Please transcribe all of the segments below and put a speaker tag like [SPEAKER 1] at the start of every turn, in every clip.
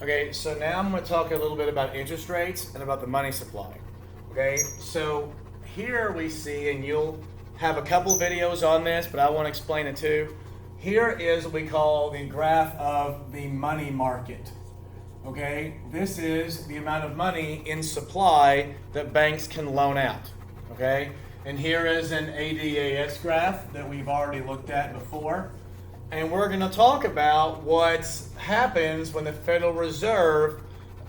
[SPEAKER 1] Okay, so now I'm going to talk a little bit about interest rates and about the money supply. Okay, so here we see, and you'll have a couple videos on this, but I want to explain it too. Here is what we call the graph of the money market. Okay, this is the amount of money in supply that banks can loan out. Okay, and here is an ADAS graph that we've already looked at before. And we're going to talk about what happens when the Federal Reserve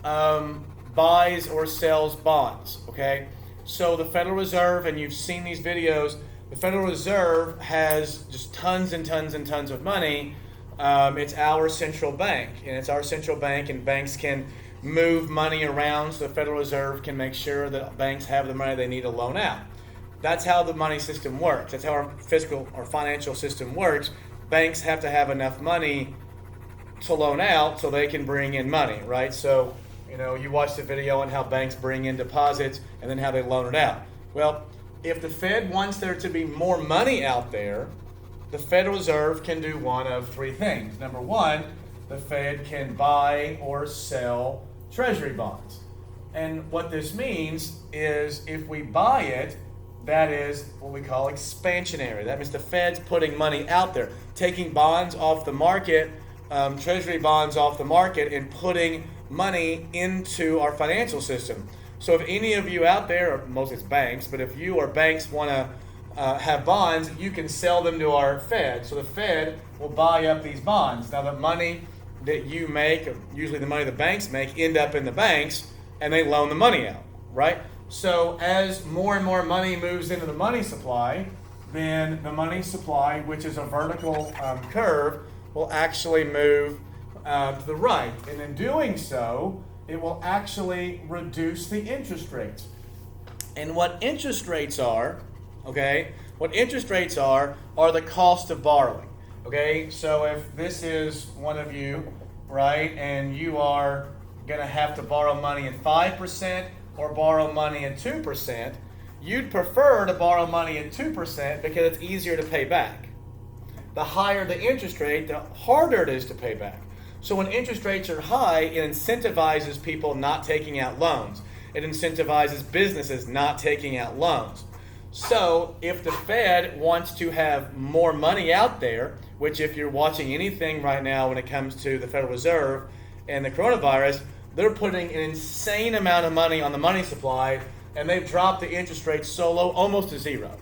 [SPEAKER 1] buys or sells bonds. Okay, so the Federal Reserve, and you've seen these videos, the Federal Reserve has just tons and tons and tons of money. It's our central bank, and it's our central bank, and banks can move money around so the Federal Reserve can make sure that banks have the money they need to loan out. That's how the money system works. That's how our fiscal or financial system works. Banks have to have enough money to loan out so they can bring in money, right? So, you watched the video on how banks bring in deposits and then how they loan it out. Well, if the Fed wants there to be more money out there, the Federal Reserve can do one of three things. Number one, the Fed can buy or sell Treasury bonds. And what this means is if we buy it, that is what we call expansionary. That means the Fed's putting money out there, taking bonds off the market, Treasury bonds off the market, and putting money into our financial system. So if any of you out there, or mostly it's banks, but if you or banks want to have bonds, you can sell them to our Fed. So the Fed will buy up these bonds. Now the money that you make, usually the money the banks make, end up in the banks, and they loan the money out, right? So as more and more money moves into the money supply, then the money supply, which is a vertical curve, will actually move to the right. And in doing so, it will actually reduce the interest rates. And what interest rates are, what interest rates are the cost of borrowing. Okay, so if this is one of you, right, and you are going to have to borrow money at 5%, or borrow money at 2%, you'd prefer to borrow money at 2% because it's easier to pay back. The higher the interest rate, the harder it is to pay back. So when interest rates are high, it incentivizes people not taking out loans. It incentivizes businesses not taking out loans. So if the Fed wants to have more money out there, which if you're watching anything right now when it comes to the Federal Reserve and the coronavirus, they're putting an insane amount of money on the money supply, and they've dropped the interest rate so low, almost to zero.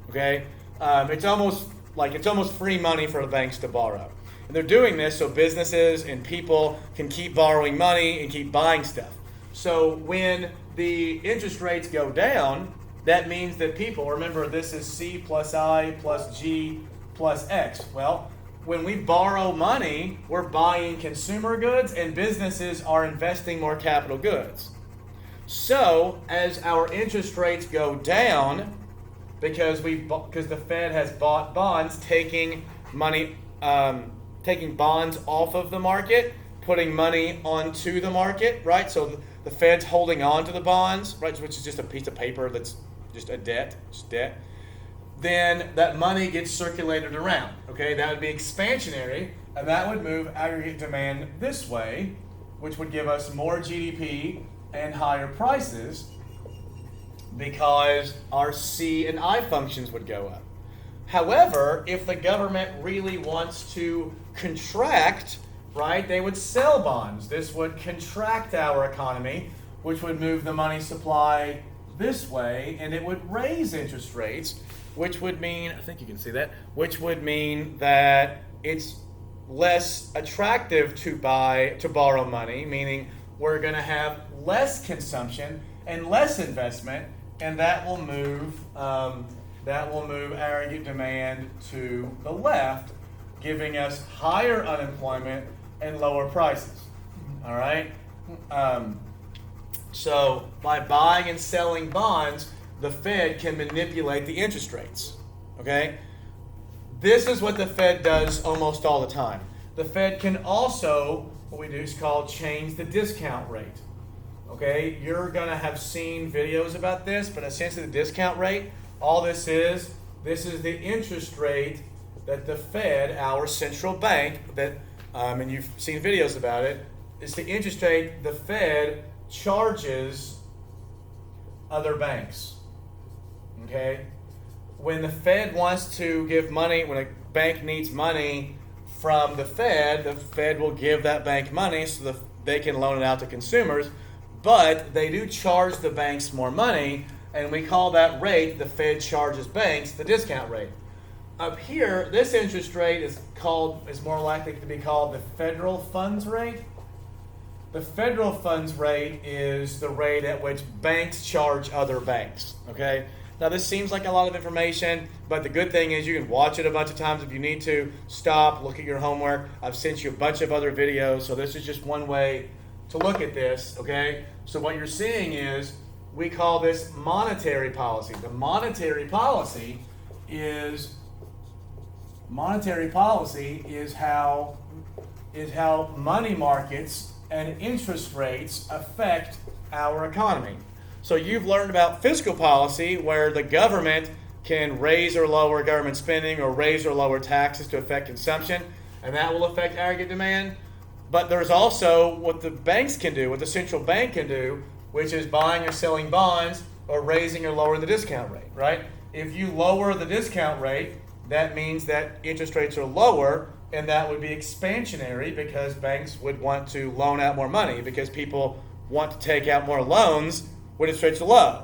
[SPEAKER 1] Okay, it's almost free money for the banks to borrow, and they're doing this so businesses and people can keep borrowing money and keep buying stuff. So when the interest rates go down, that means that people, remember this is C plus I plus G plus X. Well, when we borrow money, we're buying consumer goods, and businesses are investing more capital goods. So as our interest rates go down, because the Fed has bought bonds, taking bonds off of the market, putting money onto the market, right? So the Fed's holding on to the bonds, right, which is just a piece of paper that's just a debt, then that money gets circulated around. Okay, that would be expansionary, and that would move aggregate demand this way, which would give us more GDP and higher prices because our C and I functions would go up. However, if the government really wants to contract, right, they would sell bonds. This would contract our economy, which would move the money supply this way, and it would raise interest rates, which would mean, I think you can see that, which would mean that it's less attractive to borrow money, meaning we're going to have less consumption and less investment, and that will move aggregate demand to the left, giving us higher unemployment and lower prices. All right. So by buying and selling bonds, the Fed can manipulate the interest rates. Okay? This is what the Fed does almost all the time. The Fed can also, what we do is called change the discount rate. Okay? You're going to have seen videos about this, but essentially the discount rate, all this is the interest rate that the Fed, our central bank, and you've seen videos about it, is the interest rate the Fed charges other banks. Okay? When the Fed wants to give money, when a bank needs money from the Fed will give that bank money so that they can loan it out to consumers, but they do charge the banks more money, and we call that rate the Fed charges banks the discount rate. Up here, this interest rate is more likely to be called the federal funds rate. The federal funds rate is the rate at which banks charge other banks. Okay? Now this seems like a lot of information, but the good thing is you can watch it a bunch of times if you need to. Stop, look at your homework. I've sent you a bunch of other videos, so this is just one way to look at this, okay? So what you're seeing is we call this monetary policy. The monetary policy is how money markets and interest rates affect our economy. So you've learned about fiscal policy, where the government can raise or lower government spending or raise or lower taxes to affect consumption, and that will affect aggregate demand. But there's also what the banks can do, what the central bank can do, which is buying or selling bonds or raising or lowering the discount rate, right? If you lower the discount rate, that means that interest rates are lower, and that would be expansionary because banks would want to loan out more money because people want to take out more loans when interest rates are low.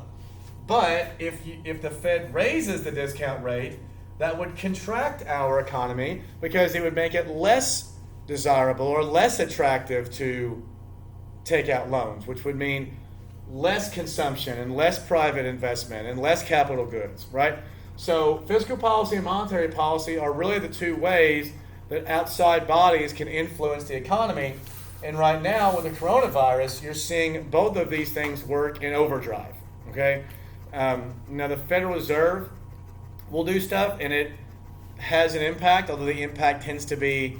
[SPEAKER 1] But if the Fed raises the discount rate, that would contract our economy because it would make it less desirable or less attractive to take out loans, which would mean less consumption and less private investment and less capital goods, right? So fiscal policy and monetary policy are really the two ways that outside bodies can influence the economy. And right now with the coronavirus, you're seeing both of these things work in overdrive, okay? Now the Federal Reserve will do stuff and it has an impact, although the impact tends to be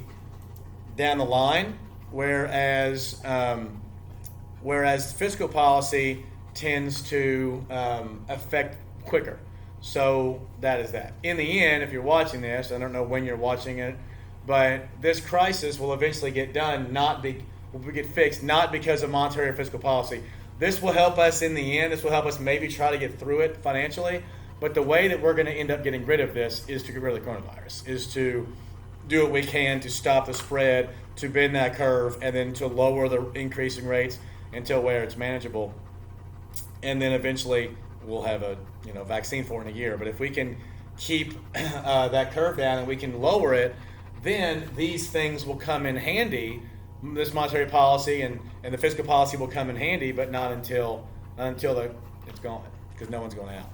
[SPEAKER 1] down the line, whereas fiscal policy tends to affect quicker. So that is that. In the end, if you're watching this, I don't know when you're watching it, but this crisis will eventually get done, will get fixed, not because of monetary or fiscal policy. This will help us in the end. This will help us maybe try to get through it financially. But the way that we're going to end up getting rid of this is to get rid of the coronavirus, is to do what we can to stop the spread, to bend that curve, and then to lower the increasing rates until where it's manageable. And then eventually we'll have a vaccine for it in a year. But if we can keep that curve down and we can lower it, then these things will come in handy. This monetary policy and the fiscal policy will come in handy, but not until it's gone, because no one's going out.